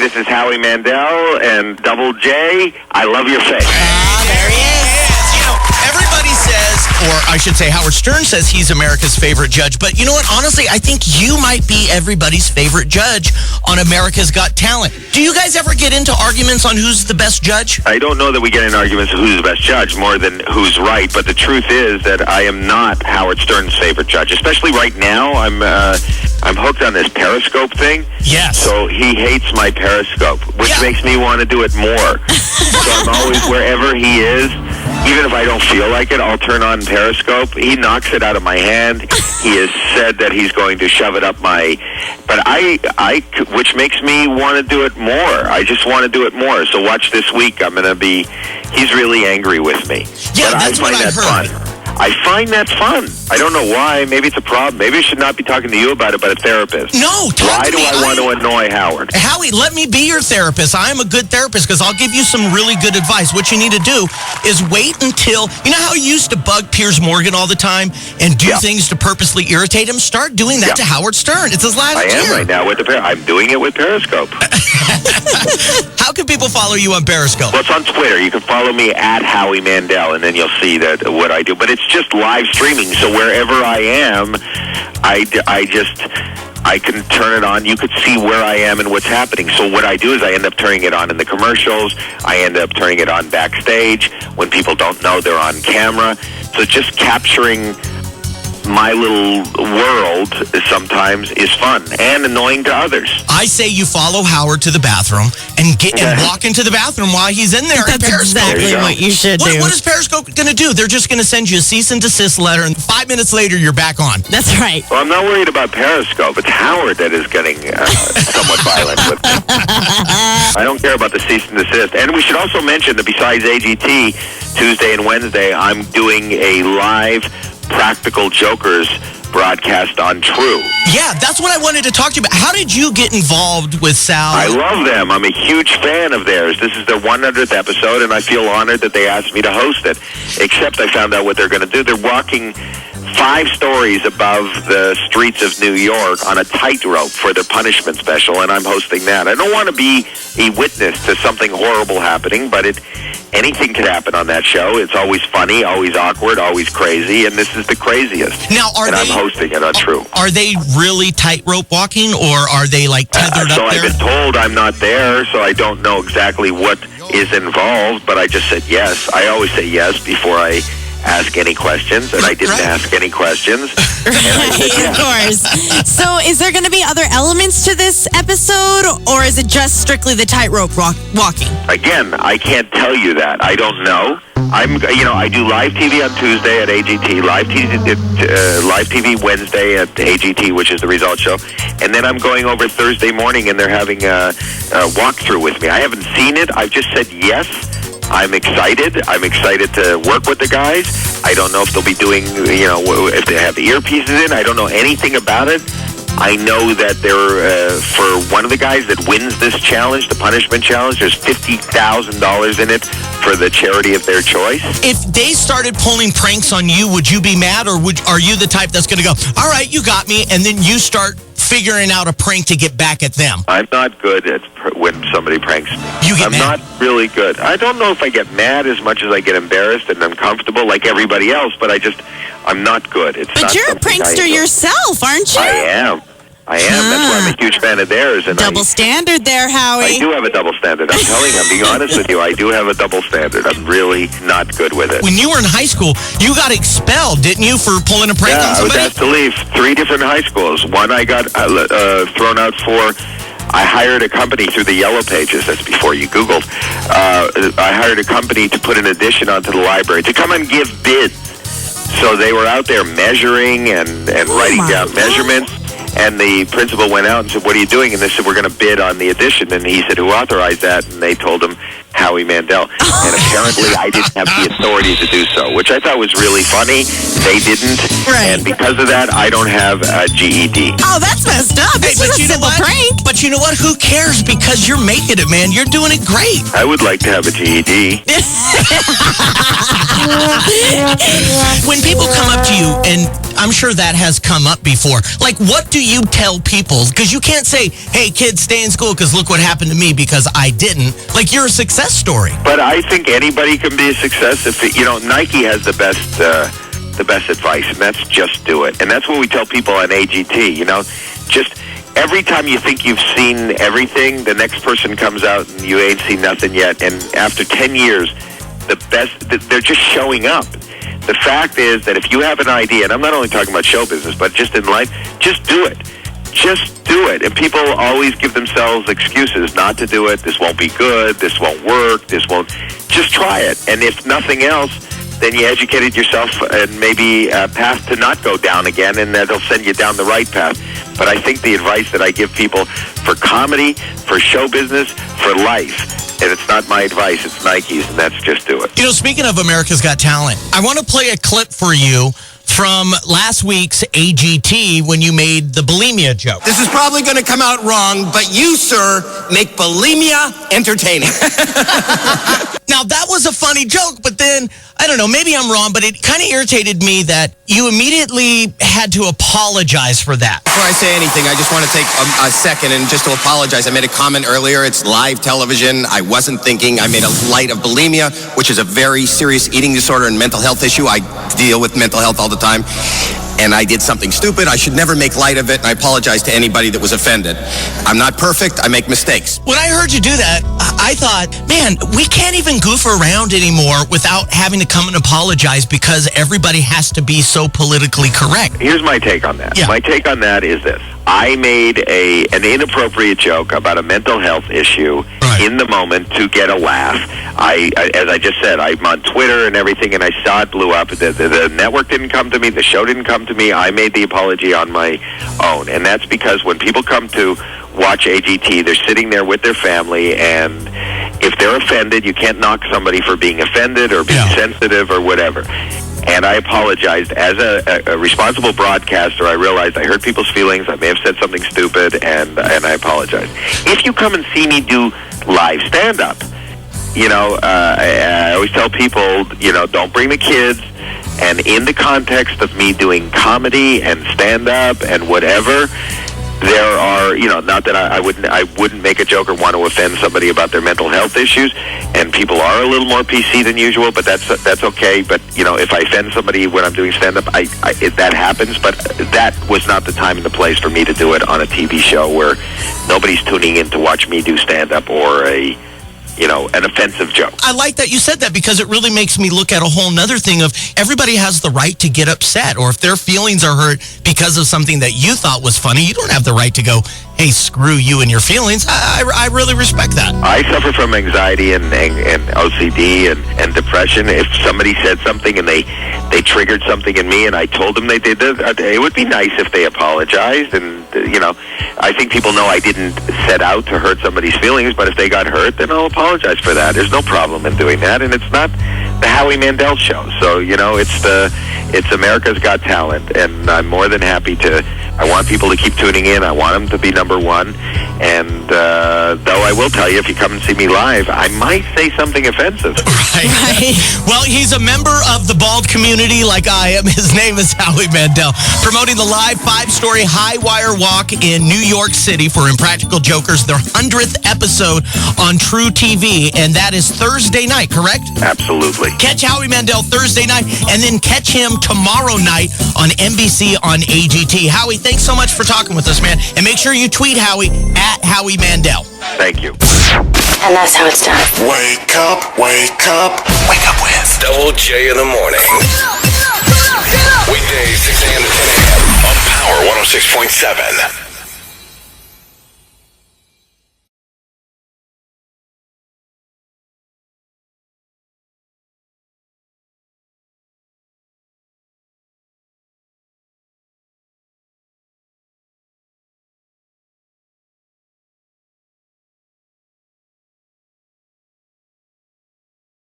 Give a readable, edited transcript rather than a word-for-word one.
This is Howie Mandel and Double J. I love your face. There he is. You know, everybody says, or I should say Howard Stern says he's America's favorite judge. But you know what? Honestly, I think you might be everybody's favorite judge on America's Got Talent. Do you guys ever get into arguments on who's the best judge? I don't know that we get in arguments of who's the best judge more than who's right. But the truth is that I am not Howard Stern's favorite judge, especially right now. I'm hooked on this Periscope thing. Yes. So he hates my Periscope, which makes me want to do it more. So I'm always, wherever he is, even if I don't feel like it, I'll turn on Periscope. He knocks it out of my hand. He has said that he's going to shove it up my... But which makes me want to do it more. I just want to do it more. So watch this week. I'm going to be... He's really angry with me. Yeah, but that's I find what I heard. fun. I find that fun. I don't know why. Maybe it's a problem. Maybe I should not be talking to you about it, but a therapist. No, why do I want to annoy Howard? Howie, let me be your therapist. I am a good therapist because I'll give you some really good advice. What you need to do is wait until, you know how you used to bug Piers Morgan all the time and do things to purposely irritate him? Start doing that to Howard Stern. It's his last year. I am right now with I'm doing it with Periscope. How can people follow you on Periscope? Well, it's on Twitter. You can follow me at Howie Mandel, and then you'll see that what I do. But it's just live streaming, so wherever I am, I can turn it on. You could see where I am and what's happening. So what I do is I end up turning it on in the commercials. I end up turning it on backstage when people don't know they're on camera. So just capturing my little world sometimes is fun and annoying to others. I say you follow Howard to the bathroom and walk into the bathroom while he's in there. That's exactly what you should do. What is Periscope going to do? They're just going to send you a cease and desist letter, and 5 minutes later, you're back on. That's right. Well, I'm not worried about Periscope. It's Howard that is getting somewhat violent with me. I don't care about the cease and desist. And we should also mention that besides AGT, Tuesday and Wednesday, I'm doing a live Practical Jokers broadcast on True. Yeah, that's what I wanted to talk to you about. How did you get involved with Sal? I love them. I'm a huge fan of theirs. This is their 100th episode, and I feel honored that they asked me to host it. Except I found out what they're going to do. They're walking 5 stories above the streets of New York on a tightrope for their punishment special, and I'm hosting that. I don't want to be a witness to something horrible happening, but anything could happen on that show. It's always funny, always awkward, always crazy, and this is the craziest. Now, I'm hosting it on True. Are they really tightrope walking, or are they like tethered up there? So I've been told I'm not there, so I don't know exactly what is involved, but I just said yes. I always say yes before I ask any questions, and I didn't ask any questions. Of course. So is there going to be other elements to this episode, or is it just strictly the tightrope walking? Again, I can't tell you that. I don't know. I do live TV on Tuesday at AGT, live TV Wednesday at AGT, which is the results show, and then I'm going over Thursday morning, and they're having a walkthrough with me. I haven't seen it. I've just said yes. I'm excited. I'm excited to work with the guys. I don't know if they'll be doing, if they have the earpieces in. I don't know anything about it. I know that for one of the guys that wins this challenge, the punishment challenge, there's $50,000 in it for the charity of their choice. If they started pulling pranks on you, would you be mad, or are you the type that's going to go, all right, you got me, and then you start figuring out a prank to get back at them? I'm not good at when somebody pranks me. I'm not really good. I don't know if I get mad as much as I get embarrassed and uncomfortable like everybody else, but I'm not good. But you're a prankster yourself, aren't you? I am. That's why I'm a huge fan of theirs. And double standard there, Howie. I do have a double standard. I'm being honest with you. I do have a double standard. I'm really not good with it. When you were in high school, you got expelled, didn't you, for pulling a prank on somebody? I was asked to leave 3 different high schools. One I got thrown out for. I hired a company through the Yellow Pages. That's before you Googled. I hired a company to put an addition onto the library to come and give bids. So they were out there measuring and writing down measurements. And the principal went out and said, what are you doing? And they said, we're going to bid on the addition. And he said, who authorized that? And they told him, Howie Mandel. And apparently I didn't have the authority to do so, which I thought was really funny. They didn't. Right. And because of that, I don't have a GED. Oh, that's messed up. It's just a simple prank. But you know what? Who cares? Because you're making it, man. You're doing it great. I would like to have a GED. When people come up to you and I'm sure that has come up before. Like, what do you tell people? Because you can't say, hey, kids, stay in school because look what happened to me because I didn't. Like, you're a success story. But I think anybody can be a success. If Nike has the best advice, and that's just do it. And that's what we tell people on AGT. Just every time you think you've seen everything, the next person comes out and you ain't seen nothing yet. And after 10 years, they're just showing up. The fact is that if you have an idea, and I'm not only talking about show business, but just in life, just do it. Just do it. And people always give themselves excuses not to do it. This won't be good. This won't work. This won't. Just try it. And if nothing else, then you educated yourself and maybe a path to not go down again, and that'll send you down the right path. But I think the advice that I give people for comedy, for show business, for life, and it's not my advice, it's Nike's, and that's just do it. Speaking of America's Got Talent, I want to play a clip for you from last week's AGT when you made the bulimia joke. This is probably going to come out wrong, but you, sir, make bulimia entertaining. Now, that was a funny joke, but then, I don't know, maybe I'm wrong, but it kind of irritated me that you immediately had to apologize for that. Before I say anything, I just want to take a second and just to apologize. I made a comment earlier. It's live television. I wasn't thinking. I made a light of bulimia, which is a very serious eating disorder and mental health issue. I deal with mental health all the time. And I did something stupid. I should never make light of it, and I apologize to anybody that was offended. I'm not perfect. I make mistakes. When I heard you do that, I thought, man, we can't even goof around anymore without having to come and apologize because everybody has to be so politically correct. Here's my take on that. Yeah. My take on that is this. I made an inappropriate joke about a mental health issue in the moment to get a laugh. As I just said, I'm on Twitter and everything, and I saw it blew up. The network didn't come to me. The show didn't come to me. I made the apology on my own. And that's because when people come to watch AGT, they're sitting there with their family, and if they're offended, you can't knock somebody for being offended or being sensitive or whatever. And I apologized. As a responsible broadcaster, I realized I hurt people's feelings. I may have said something stupid, and I apologize. If you come and see me do live stand-up, I always tell people, don't bring the kids. And in the context of me doing comedy and stand-up and whatever, there are, not that I wouldn't make a joke or want to offend somebody about their mental health issues, and people are a little more PC than usual, but that's okay. But if I offend somebody when I'm doing stand-up, that happens. But that was not the time and the place for me to do it on a TV show where nobody's tuning in to watch me do stand-up or an offensive joke. I like that you said that because it really makes me look at a whole nother thing of everybody has the right to get upset, or if their feelings are hurt because of something that you thought was funny, you don't have the right to go, hey, screw you and your feelings. I really respect that. I suffer from anxiety and OCD and depression. If somebody said something and they triggered something in me and I told them they did this, it would be nice if they apologized. And, I think people know I didn't set out to hurt somebody's feelings, but if they got hurt, then I'll apologize for that. There's no problem in doing that. And it's not the Howie Mandel show. So, it's America's Got Talent. And I'm more than happy to. I want people to keep tuning in. I want them to be number one. And though I will tell you, if you come and see me live, I might say something offensive. Right. Well, he's a member of the bald community like I am. His name is Howie Mandel, promoting the live 5-story high wire walk in New York City for Impractical Jokers, their 100th episode on True TV. And that is Thursday night, correct? Absolutely. Catch Howie Mandel Thursday night, and then catch him tomorrow night on NBC on AGT. Howie, thanks so much for talking with us, man. And make sure you tweet Howie at Howie Mandel. Thank you. And that's how it's done. Wake up, wake up. Wake up with Double J in the morning. Weekdays 6 a.m. to 10 a.m. on Power 106.7.